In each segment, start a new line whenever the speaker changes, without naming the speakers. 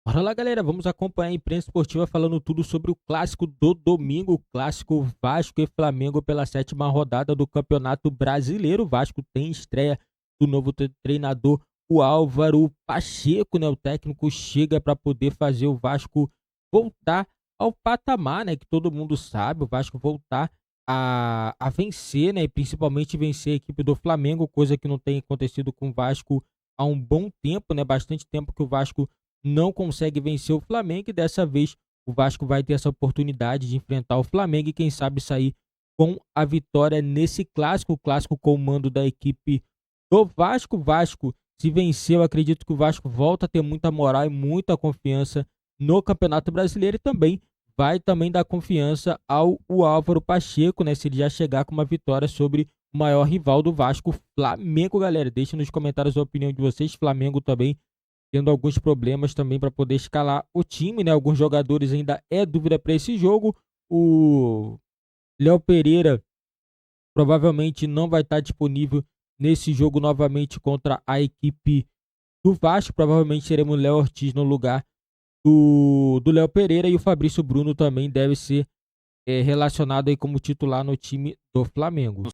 Bora lá, galera, vamos acompanhar a imprensa esportiva falando tudo sobre o clássico do domingo, o clássico Vasco e Flamengo pela sétima rodada do Campeonato Brasileiro. O Vasco tem estreia do novo treinador, o Álvaro Pacheco, né? O técnico chega para poder fazer o Vasco voltar ao patamar, né? Que todo mundo sabe, o Vasco voltar a vencer, né? E principalmente vencer a equipe do Flamengo, coisa que não tem acontecido com o Vasco há um bom tempo, né? Bastante tempo que o Vasco não consegue vencer o Flamengo e dessa vez o Vasco vai ter essa oportunidade de enfrentar o Flamengo e quem sabe sair com a vitória nesse clássico, o clássico com o mando da equipe do Vasco. Vasco, se vencer, eu acredito que o Vasco volta a ter muita moral e muita confiança no Campeonato Brasileiro e também vai também dar confiança ao o Álvaro Pacheco, né, se ele já chegar com uma vitória sobre o maior rival do Vasco, Flamengo, galera. Deixe nos comentários a opinião de vocês. Flamengo também tendo alguns problemas também para poder escalar o time, né? Alguns jogadores ainda é dúvida para esse jogo. O Léo Pereira provavelmente não vai estar disponível nesse jogo novamente contra a equipe do Vasco. Provavelmente teremos o Léo Ortiz no lugar do Léo Pereira e o Fabrício Bruno também deve ser relacionado aí como titular no time do Flamengo.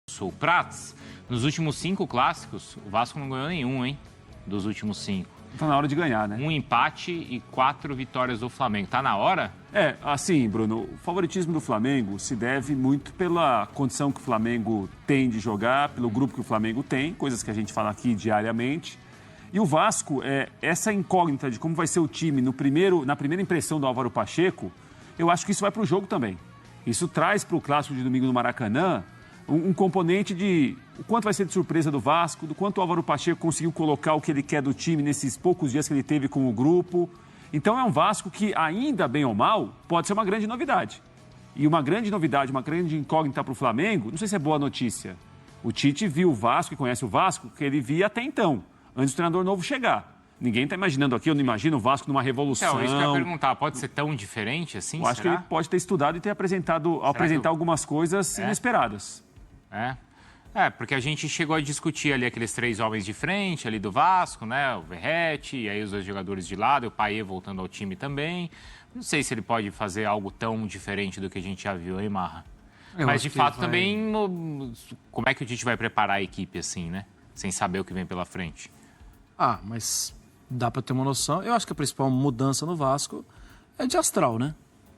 Sul Prats, nos últimos 5 clássicos, o Vasco não ganhou nenhum, hein? Dos últimos 5.
Tá na hora de ganhar, né?
1 empate e 4 vitórias do Flamengo. Tá na hora?
Assim, Bruno, o favoritismo do Flamengo se deve muito pela condição que o Flamengo tem de jogar, pelo grupo que o Flamengo tem, coisas que a gente fala aqui diariamente. E o Vasco, essa incógnita de como vai ser o time na primeira impressão do Álvaro Pacheco, eu acho que isso vai para o jogo também. Isso traz para o clássico de domingo no Maracanã um componente de o quanto vai ser de surpresa do Vasco, do quanto o Álvaro Pacheco conseguiu colocar o que ele quer do time nesses poucos dias que ele teve com o grupo. Então é um Vasco que, ainda bem ou mal, pode ser uma grande novidade. E uma grande novidade, uma grande incógnita para o Flamengo, não sei se é boa notícia. O Tite viu o Vasco e conhece o Vasco que ele via até então, antes do treinador novo chegar. Ninguém está imaginando aqui, eu não imagino o Vasco numa revolução.
Isso que eu ia perguntar, pode ser tão diferente assim?
Eu acho que ele pode ter estudado e ter apresentar algumas coisas inesperadas.
Porque a gente chegou a discutir ali aqueles 3 homens de frente ali do Vasco, né? O Verratti, e aí os 2 jogadores de lado, o Payet voltando ao time também. Não sei se ele pode fazer algo tão diferente do que a gente já viu, hein, Marra? Mas de fato também, como é que o Tite vai preparar a equipe assim, né? Sem saber o que vem pela frente.
Mas dá para ter uma noção. Eu acho que a principal mudança no Vasco é de astral, né?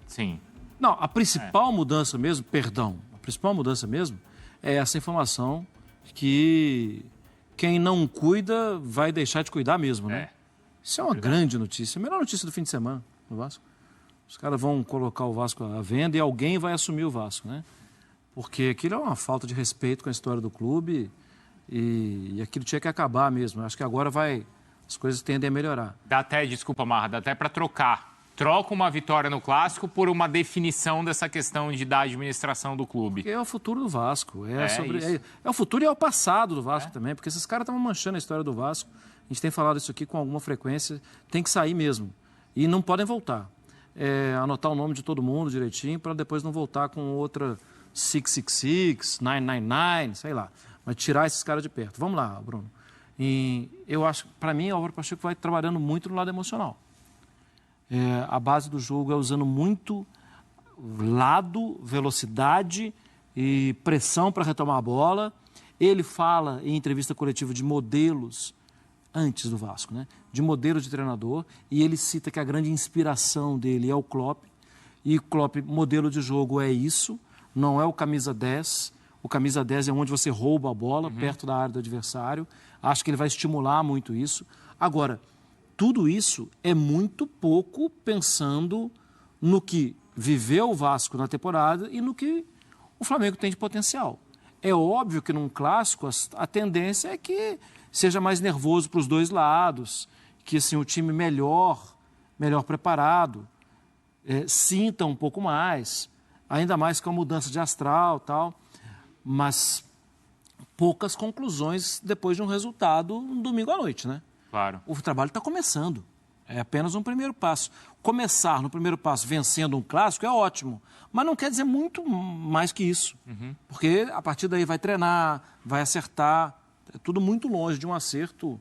Sim.
Não, a principal mudança mesmo, a principal mudança mesmo é essa informação que quem não cuida vai deixar de cuidar mesmo, né? Isso é uma grande notícia, a melhor notícia do fim de semana no Vasco. Os caras vão colocar o Vasco à venda e alguém vai assumir o Vasco, né? Porque aquilo é uma falta de respeito com a história do clube e aquilo tinha que acabar mesmo. Eu acho que agora as coisas tendem a melhorar.
Desculpa, Marra, dá até para trocar. Troca uma vitória no Clássico por uma definição dessa questão da administração do clube.
Porque é o futuro do Vasco. É o futuro e é o passado do Vasco também, porque esses caras estavam manchando a história do Vasco. A gente tem falado isso aqui com alguma frequência. Tem que sair mesmo. E não podem voltar. Anotar o nome de todo mundo direitinho para depois não voltar com outra 666, 999, sei lá. Mas tirar esses caras de perto. Vamos lá, Bruno. E eu acho, para mim, o Álvaro Pacheco vai trabalhando muito no lado emocional. A base do jogo é usando muito lado, velocidade e pressão para retomar a bola. Ele fala em entrevista coletiva de modelos antes do Vasco, né? De modelo de treinador, e ele cita que a grande inspiração dele é o Klopp, e o Klopp, modelo de jogo é isso, não é o camisa 10. O camisa 10 é onde você rouba a bola, perto da área do adversário. Acho que ele vai estimular muito isso. Agora, tudo isso é muito pouco pensando no que viveu o Vasco na temporada e no que o Flamengo tem de potencial. É óbvio que num clássico a tendência é que seja mais nervoso para os dois lados, que assim, o time melhor preparado, sinta um pouco mais, ainda mais com a mudança de astral e tal, mas poucas conclusões depois de um resultado no domingo à noite, né?
Claro.
O trabalho está começando. É apenas um primeiro passo. Começar no primeiro passo vencendo um clássico é ótimo, mas não quer dizer muito mais que isso. Porque a partir daí vai treinar, vai acertar. É tudo muito longe de um acerto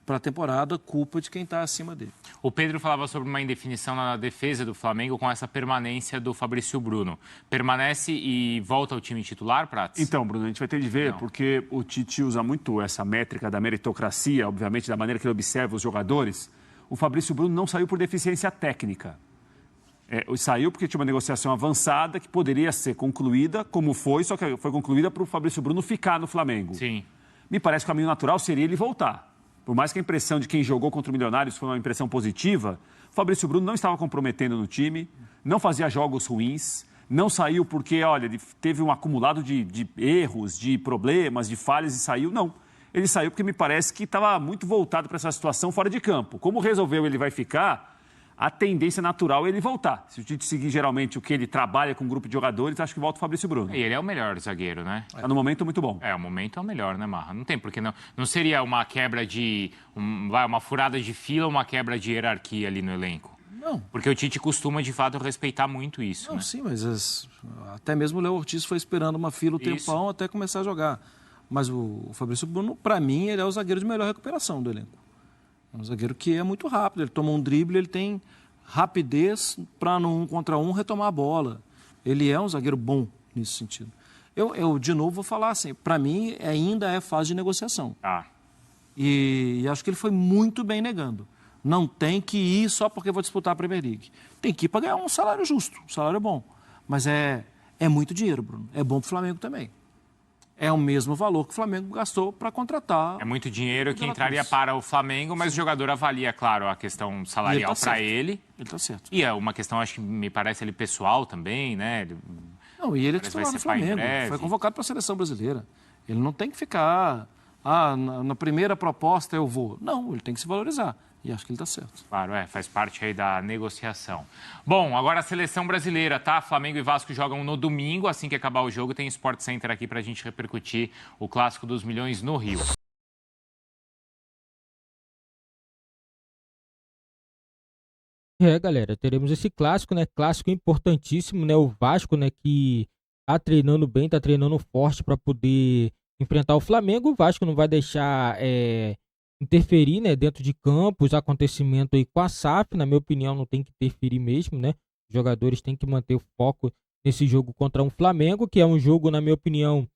para a temporada, culpa de quem está acima dele.
O Pedro falava sobre uma indefinição na defesa do Flamengo com essa permanência do Fabrício Bruno. Permanece e volta ao time titular, Prats?
Então, Bruno, a gente vai ter de ver, porque o Tite usa muito essa métrica da meritocracia, obviamente, da maneira que ele observa os jogadores. O Fabrício Bruno não saiu por deficiência técnica. Saiu porque tinha uma negociação avançada que poderia ser concluída, como foi, só que foi concluída para o Fabrício Bruno ficar no Flamengo.
Sim.
Me parece que o caminho natural seria ele voltar. Por mais que a impressão de quem jogou contra o Milionários foi uma impressão positiva, o Fabrício Bruno não estava comprometendo no time, não fazia jogos ruins, não saiu porque, olha, ele teve um acumulado de erros, de problemas, de falhas e saiu. Não. Ele saiu porque me parece que estava muito voltado para essa situação fora de campo. Como resolveu ele vai ficar, a tendência natural é ele voltar. Se o Tite seguir geralmente o que ele trabalha com um grupo de jogadores, acho que volta o Fabrício Bruno.
E ele é o melhor zagueiro, né?
Está no momento muito bom.
O momento é o melhor, né, Marra? Não tem porque não. Não seria uma quebra de. Uma furada de fila ou uma quebra de hierarquia ali no elenco?
Não.
Porque o Tite costuma, de fato, respeitar muito isso.
Não,
né?
sim, mas até mesmo o Léo Ortiz foi esperando uma fila o tempão até começar a jogar. Mas o Fabrício Bruno, para mim, ele é o zagueiro de melhor recuperação do elenco. É um zagueiro que é muito rápido, ele toma um drible, ele tem rapidez para no 1 contra 1 retomar a bola. Ele é um zagueiro bom nesse sentido. Eu de novo, vou falar assim, para mim ainda é fase de negociação. E acho que ele foi muito bem negando. Não tem que ir só porque vou disputar a Premier League. Tem que ir para ganhar um salário justo, um salário bom. Mas é muito dinheiro, Bruno. É bom para o Flamengo também. É o mesmo valor que o Flamengo gastou para contratar.
É muito dinheiro que entraria para o Flamengo, mas o jogador avalia, claro, a questão salarial para ele.
Ele está certo.
E é uma questão, acho que me parece ali pessoal também, né?
Não, e ele é titular do Flamengo. Foi convocado para a seleção brasileira. Ele não tem que ficar, na primeira proposta eu vou. Não, ele tem que se valorizar. E acho que ele está certo.
Claro, faz parte aí da negociação. Bom, agora a seleção brasileira, tá? Flamengo e Vasco jogam no domingo. Assim que acabar o jogo, tem Sport Center aqui pra gente repercutir o Clássico dos Milhões no Rio.
Galera, teremos esse clássico, né? Clássico importantíssimo, né? O Vasco, né? Que tá treinando bem, tá treinando forte para poder enfrentar o Flamengo. O Vasco não vai deixar interferir, né, dentro de campo, os acontecimentos aí com a SAF, na minha opinião, não tem que interferir mesmo, né? Os jogadores têm que manter o foco nesse jogo contra um Flamengo, que é um jogo, na minha opinião,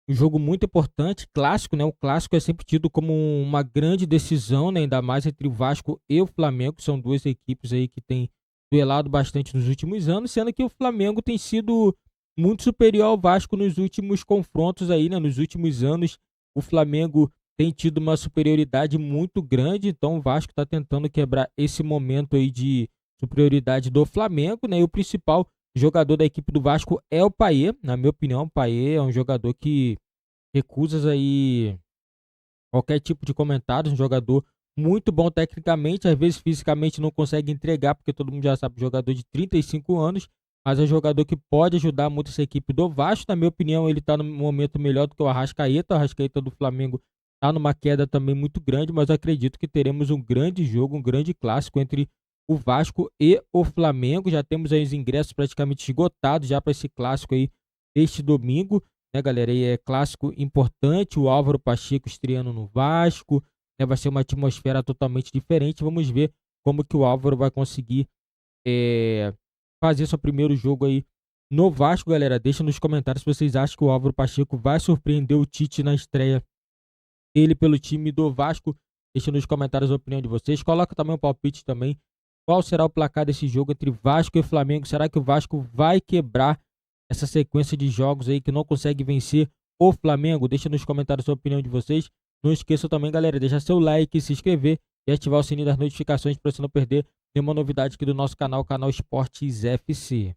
um jogo muito importante, clássico, né? O clássico é sempre tido como uma grande decisão, né? Ainda mais entre o Vasco e o Flamengo, que são duas equipes aí que têm duelado bastante nos últimos anos, sendo que o Flamengo tem sido muito superior ao Vasco nos últimos confrontos aí, né? Nos últimos anos, o Flamengo tem tido uma superioridade muito grande, então o Vasco está tentando quebrar esse momento aí de superioridade do Flamengo, né? E o principal jogador da equipe do Vasco é o Payet. Na minha opinião, o Payet é um jogador que recusa aí qualquer tipo de comentário, um jogador muito bom tecnicamente, às vezes fisicamente não consegue entregar, porque todo mundo já sabe, jogador de 35 anos, mas é um jogador que pode ajudar muito essa equipe do Vasco. Na minha opinião, ele está no momento melhor do que o Arrascaeta do Flamengo está numa queda também muito grande, mas eu acredito que teremos um grande jogo, um grande clássico entre o Vasco e o Flamengo. Já temos aí os ingressos praticamente esgotados já para esse clássico aí este domingo, né, galera? E é clássico importante, o Álvaro Pacheco estreando no Vasco, né? Vai ser uma atmosfera totalmente diferente. Vamos ver como que o Álvaro vai conseguir fazer seu primeiro jogo aí no Vasco, galera. Deixa nos comentários se vocês acham que o Álvaro Pacheco vai surpreender o Tite na estreia ele pelo time do Vasco. Deixa nos comentários a opinião de vocês. Coloca também um palpite também. Qual será o placar desse jogo entre Vasco e Flamengo? Será que o Vasco vai quebrar essa sequência de jogos aí que não consegue vencer o Flamengo? Deixa nos comentários a opinião de vocês. Não esqueça também, galera, deixar seu like, se inscrever e ativar o sininho das notificações para você não perder nenhuma novidade aqui do nosso canal, Canal Esportes FC.